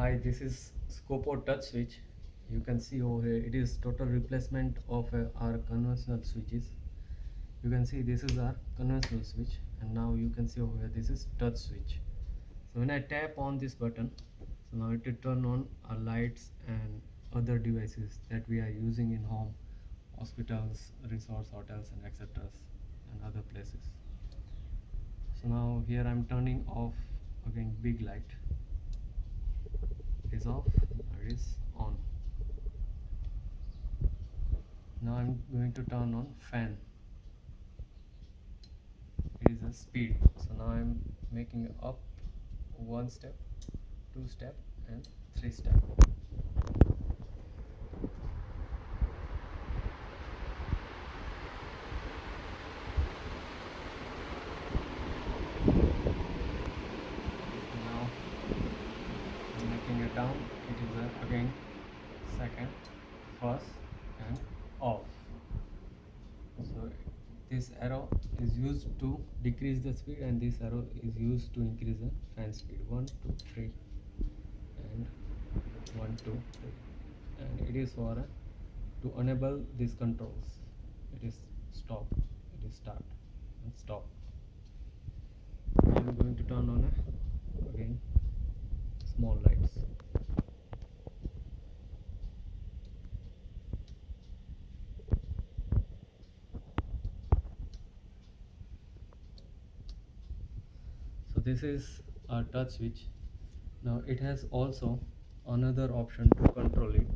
Hi, this is SCOPO-Touch switch. You can see over here it is total replacement of our conventional switches. You can see this is our conventional switch, and now you can see over here this is touch switch. So when I tap on this button, so now it will turn on our lights and other devices that we are using in home, hospitals, resorts, hotels, and etc. and other places. So now here I'm turning off again big light. It is off, now it is on. Now I'm going to turn on fan. It is a speed. So now I'm making up one step, two step, and three step. Now I'm making it down. It is again second, first, and off. So this arrow is used to decrease the speed, and this arrow is used to increase the fan speed. 1, 2, 3, and 1, 2, 3. And it is for to enable these controls. It is stop, it is start, and stop. I am going to turn on again small lights. So this is our touch switch. Now it has also another option to control it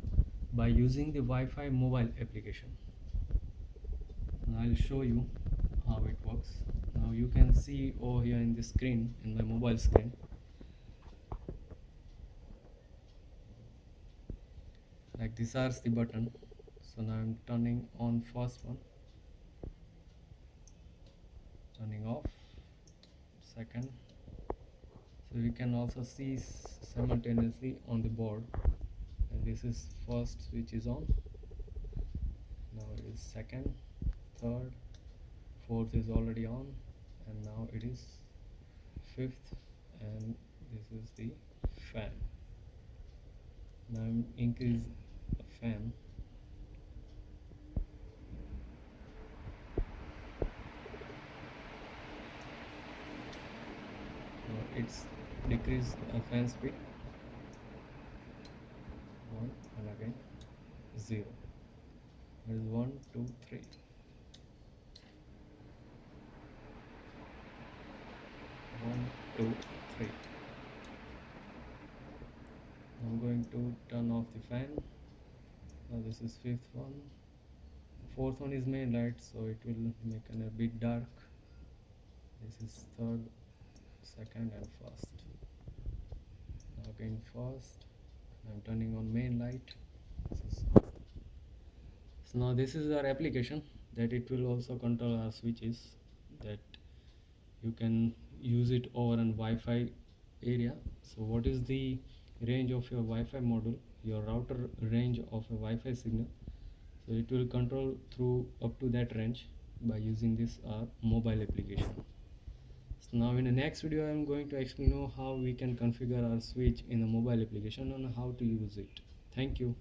by using the Wi-Fi mobile application. Now I'll show you how it works. Now you can see over here in the screen, in my mobile screen, like this is the button. So now I'm turning on first one, turning off second. So we can also see simultaneously on the board, and this is first switch is on. Now it is second, third, fourth is already on, and now it is fifth, and this is the fan. Now I'm increase the fan. Now it's decrease fan speed 1, and again 0. There is 1, 2, 3. 1, 2, 3. I'm going to turn off the fan. Now this is fifth one. Fourth one is main light, so it will make it a bit dark. This is third, second, and first. Now again first. I'm turning on main light. So now this is our application that it will also control our switches, that you can use it over an Wi-Fi area. So what is the range of your Wi-Fi module, your router range of a Wi-Fi signal? So it will control through up to that range by using this mobile application. So now in the next video I am going to explain how we can configure our switch in the mobile application and how to use it. Thank you.